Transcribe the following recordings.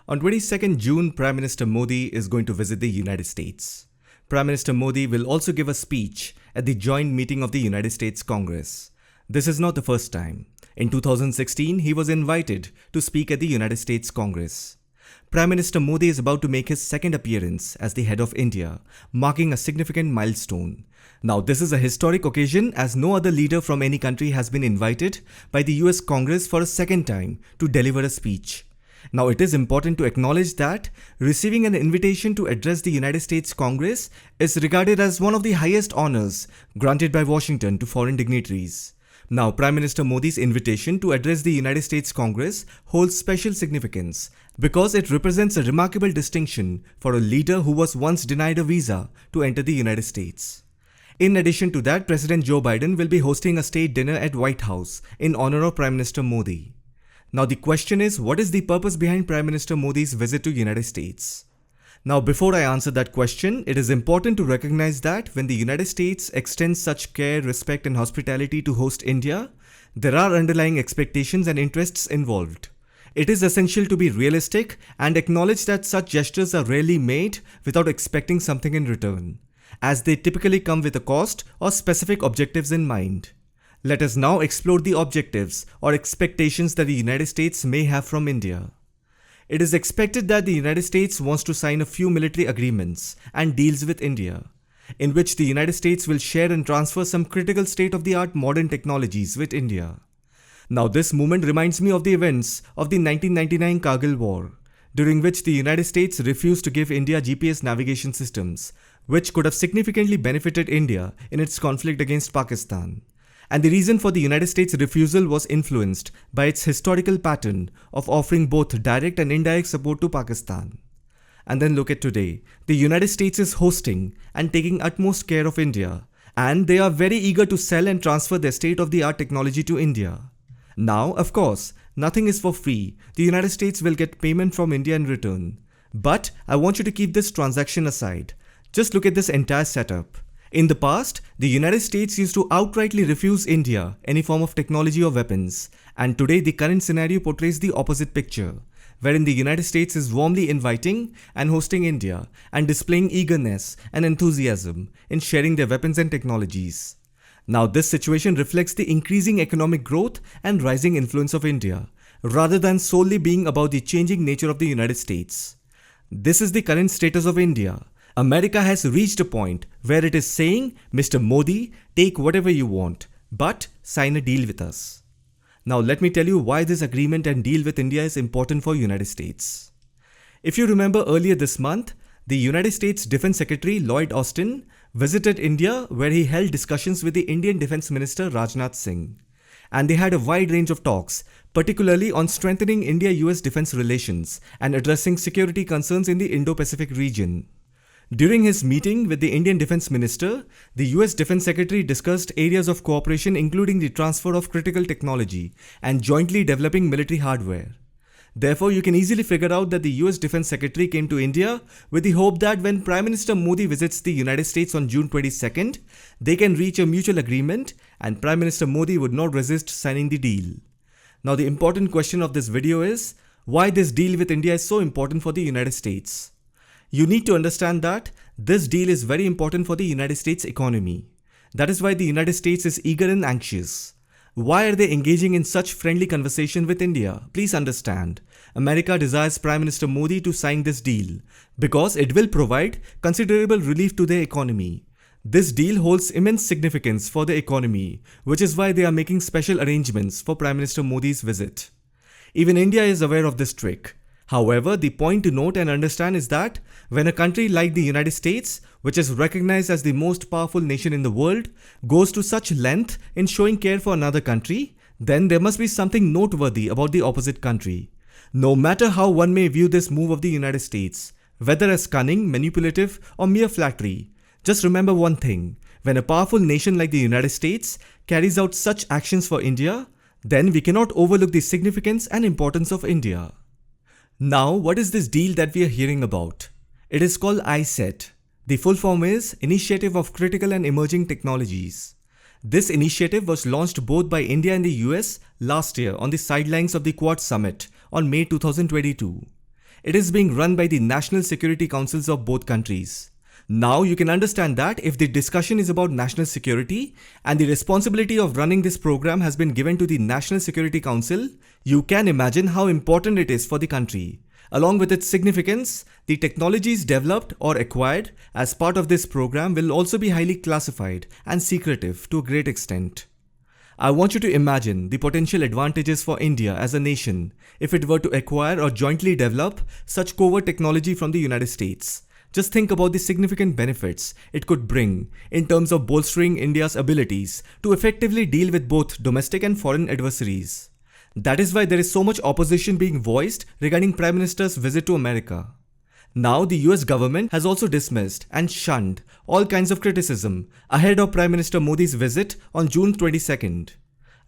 On 22nd June, Prime Minister Modi is going to visit the United States. Prime Minister Modi will also give a speech at the joint meeting of the United States Congress. This is not the first time. In 2016, he was invited to speak at the United States Congress. Prime Minister Modi is about to make his second appearance as the head of India, marking a significant milestone. Now, this is a historic occasion as no other leader from any country has been invited by the US Congress for a second time to deliver a speech. Now, it is important to acknowledge that receiving an invitation to address the United States Congress is regarded as one of the highest honors granted by Washington to foreign dignitaries. Now, Prime Minister Modi's invitation to address the United States Congress holds special significance because it represents a remarkable distinction for a leader who was once denied a visa to enter the United States. In addition to that, President Joe Biden will be hosting a state dinner at White House in honor of Prime Minister Modi. Now, the question is, what is the purpose behind Prime Minister Modi's visit to United States? Now, before I answer that question, it is important to recognize that when the United States extends such care, respect and hospitality to host India, there are underlying expectations and interests involved. It is essential to be realistic and acknowledge that such gestures are rarely made without expecting something in return, as they typically come with a cost or specific objectives in mind. Let us now explore the objectives or expectations that the United States may have from India. It is expected that the United States wants to sign a few military agreements and deals with India, in which the United States will share and transfer some critical state-of-the-art modern technologies with India. Now, this movement reminds me of the events of the 1999 Kargil War, during which the United States refused to give India GPS navigation systems, which could have significantly benefited India in its conflict against Pakistan. And the reason for the United States' refusal was influenced by its historical pattern of offering both direct and indirect support to Pakistan. And then look at today. The United States is hosting and taking utmost care of India, and they are very eager to sell and transfer their state-of-the-art technology to India. Now, of course, nothing is for free. The United States will get payment from India in return. But I want you to keep this transaction aside. Just look at this entire setup. In the past, the United States used to outrightly refuse India any form of technology or weapons, and today the current scenario portrays the opposite picture, wherein the United States is warmly inviting and hosting India and displaying eagerness and enthusiasm in sharing their weapons and technologies. Now, this situation reflects the increasing economic growth and rising influence of India, rather than solely being about the changing nature of the United States. This is the current status of India. America has reached a point where it is saying, Mr. Modi, take whatever you want, but sign a deal with us. Now, let me tell you why this agreement and deal with India is important for United States. If you remember earlier this month, the United States Defense Secretary Lloyd Austin visited India, where he held discussions with the Indian Defense Minister Rajnath Singh. And they had a wide range of talks, particularly on strengthening India-US defense relations and addressing security concerns in the Indo-Pacific region. During his meeting with the Indian Defense Minister, the US Defense Secretary discussed areas of cooperation including the transfer of critical technology and jointly developing military hardware. Therefore, you can easily figure out that the US Defense Secretary came to India with the hope that when Prime Minister Modi visits the United States on June 22nd, they can reach a mutual agreement and Prime Minister Modi would not resist signing the deal. Now, the important question of this video is, why this deal with India is so important for the United States? You need to understand that this deal is very important for the United States economy. That is why the United States is eager and anxious. Why are they engaging in such friendly conversation with India? Please understand, America desires Prime Minister Modi to sign this deal because it will provide considerable relief to their economy. This deal holds immense significance for the economy, which is why they are making special arrangements for Prime Minister Modi's visit. Even India is aware of this trick. However, the point to note and understand is that when a country like the United States, which is recognized as the most powerful nation in the world, goes to such length in showing care for another country, then there must be something noteworthy about the opposite country. No matter how one may view this move of the United States, whether as cunning, manipulative, or mere flattery, just remember one thing: when a powerful nation like the United States carries out such actions for India, then we cannot overlook the significance and importance of India. Now, what is this deal that we are hearing about? It is called iCET. The full form is Initiative of Critical and Emerging Technologies. This initiative was launched both by India and the US last year on the sidelines of the Quad Summit on May 2022. It is being run by the National Security Councils of both countries. Now you can understand that if the discussion is about national security and the responsibility of running this program has been given to the National Security Council, you can imagine how important it is for the country. Along with its significance, the technologies developed or acquired as part of this program will also be highly classified and secretive to a great extent. I want you to imagine the potential advantages for India as a nation if it were to acquire or jointly develop such covert technology from the United States. Just think about the significant benefits it could bring in terms of bolstering India's abilities to effectively deal with both domestic and foreign adversaries. That is why there is so much opposition being voiced regarding Prime Minister's visit to America. Now, the US government has also dismissed and shunned all kinds of criticism ahead of Prime Minister Modi's visit on June 22nd.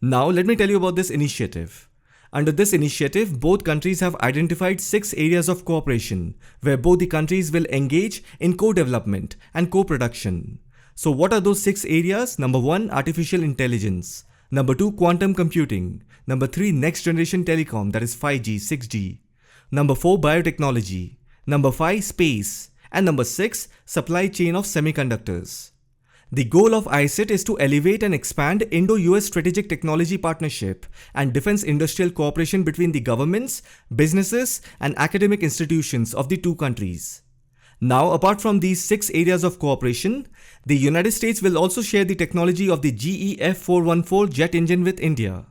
Now, let me tell you about this initiative. Under this initiative, both countries have identified 6 areas of cooperation where both the countries will engage in co-development and co-production. So what are those 6 areas? Number 1, artificial intelligence. Number 2, quantum computing. Number 3, next generation telecom, that is 5G, 6G. Number 4, biotechnology. Number 5, space. And number 6, supply chain of semiconductors. The goal of iCET is to elevate and expand Indo-US strategic technology partnership and defense industrial cooperation between the governments, businesses, and academic institutions of the two countries. Now, apart from these 6 areas of cooperation, the United States will also share the technology of the GE F414 jet engine with India.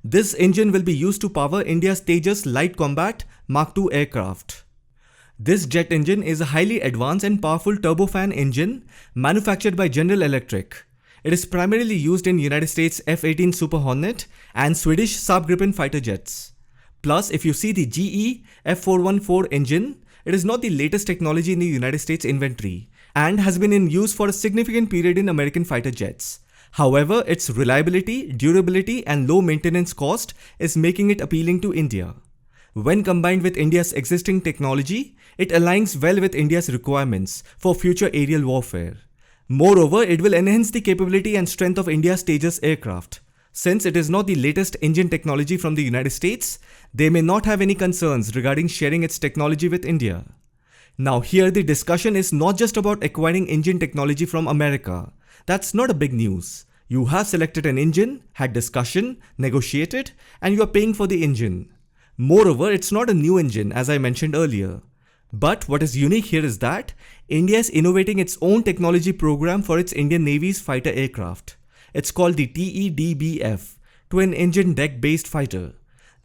This engine will be used to power India's Tejas light combat Mark II aircraft. This jet engine is a highly advanced and powerful turbofan engine manufactured by General Electric. It is primarily used in United States F-18 Super Hornet and Swedish Saab Gripen fighter jets. Plus, if you see the GE F414 engine, it is not the latest technology in the United States inventory and has been in use for a significant period in American fighter jets. However, its reliability, durability, and low maintenance cost is making it appealing to India. When combined with India's existing technology, it aligns well with India's requirements for future aerial warfare. Moreover, it will enhance the capability and strength of India's Tejas aircraft. Since it is not the latest engine technology from the United States, they may not have any concerns regarding sharing its technology with India. Now here the discussion is not just about acquiring engine technology from America. That's not a big news. You have selected an engine, had discussion, negotiated, and you are paying for the engine. Moreover, it's not a new engine as I mentioned earlier. But what is unique here is that India is innovating its own technology program for its Indian Navy's fighter aircraft. It's called the TEDBF, Twin Engine Deck Based Fighter.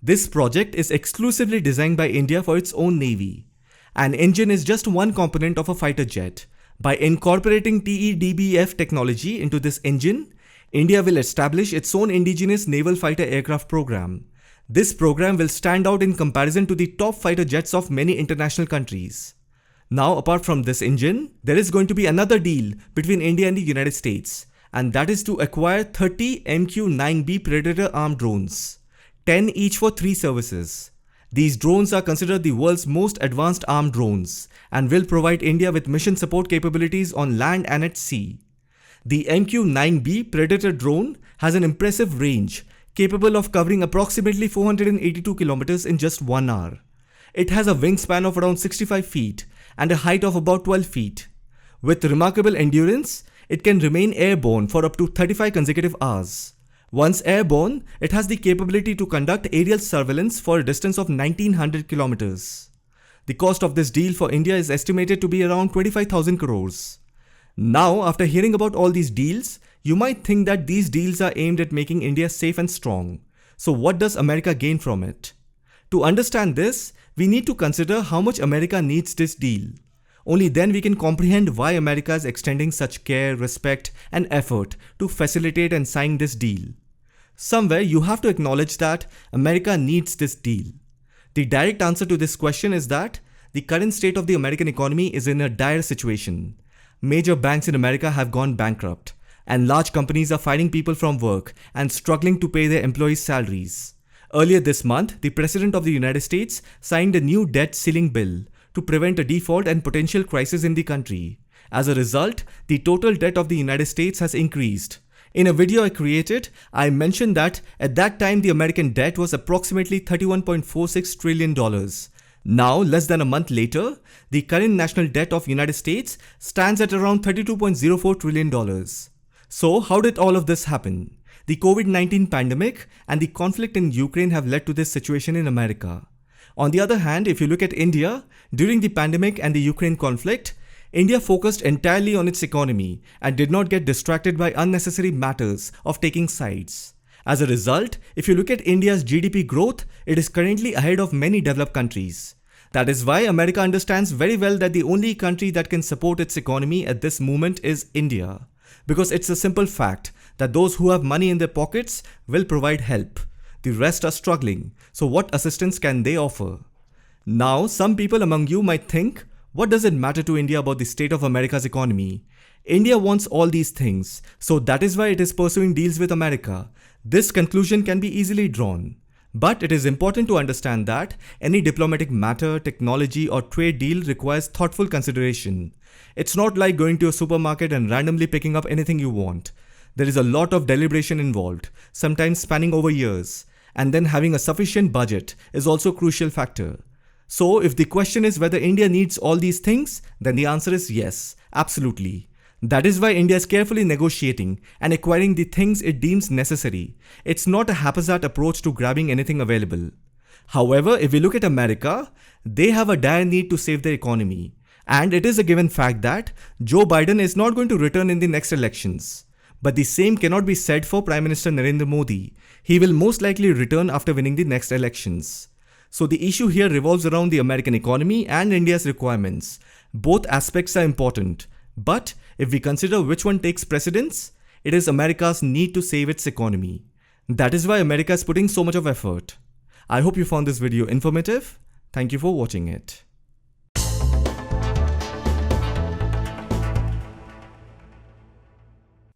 This project is exclusively designed by India for its own navy. An engine is just one component of a fighter jet. By incorporating TEDBF technology into this engine, India will establish its own indigenous naval fighter aircraft program. This program will stand out in comparison to the top fighter jets of many international countries. Now, apart from this engine, there is going to be another deal between India and the United States, and that is to acquire 30 MQ-9B Predator armed drones, 10 each for 3 services. These drones are considered the world's most advanced armed drones and will provide India with mission support capabilities on land and at sea. The MQ-9B Predator drone has an impressive range, capable of covering approximately 482 kilometers in just 1 hour. It has a wingspan of around 65 feet and a height of about 12 feet. With remarkable endurance, it can remain airborne for up to 35 consecutive hours. Once airborne, it has the capability to conduct aerial surveillance for a distance of 1900 kilometers. The cost of this deal for India is estimated to be around 25,000 crores. Now, after hearing about all these deals, you might think that these deals are aimed at making India safe and strong. So what does America gain from it? To understand this, we need to consider how much America needs this deal. Only then we can comprehend why America is extending such care, respect, and effort to facilitate and sign this deal. Somewhere you have to acknowledge that America needs this deal. The direct answer to this question is that the current state of the American economy is in a dire situation. Major banks in America have gone bankrupt, and large companies are firing people from work and struggling to pay their employees' salaries. Earlier this month, the President of the United States signed a new debt ceiling bill to prevent a default and potential crisis in the country. As a result, the total debt of the United States has increased. In a video I created, I mentioned that at that time the American debt was approximately $31.46 trillion. Now, less than a month later, the current national debt of United States stands at around $32.04 trillion. So, how did all of this happen? The COVID-19 pandemic and the conflict in Ukraine have led to this situation in America. On the other hand, if you look at India, during the pandemic and the Ukraine conflict, India focused entirely on its economy and did not get distracted by unnecessary matters of taking sides. As a result, if you look at India's GDP growth, it is currently ahead of many developed countries. That is why America understands very well that the only country that can support its economy at this moment is India. Because it's a simple fact that those who have money in their pockets will provide help. The rest are struggling, so what assistance can they offer? Now, some people among you might think, what does it matter to India about the state of America's economy? India wants all these things, so that is why it is pursuing deals with America. This conclusion can be easily drawn. But it is important to understand that any diplomatic matter, technology or trade deal requires thoughtful consideration. It's not like going to a supermarket and randomly picking up anything you want. There is a lot of deliberation involved, sometimes spanning over years. And then having a sufficient budget is also a crucial factor. So if the question is whether India needs all these things, then the answer is yes, absolutely. That is why India is carefully negotiating and acquiring the things it deems necessary. It's not a haphazard approach to grabbing anything available. However, if we look at America, they have a dire need to save their economy. And it is a given fact that Joe Biden is not going to return in the next elections. But the same cannot be said for Prime Minister Narendra Modi. He will most likely return after winning the next elections. So the issue here revolves around the American economy and India's requirements. Both aspects are important. But if we consider which one takes precedence, it is America's need to save its economy. That is why America is putting so much of effort. I hope you found this video informative. Thank you for watching it.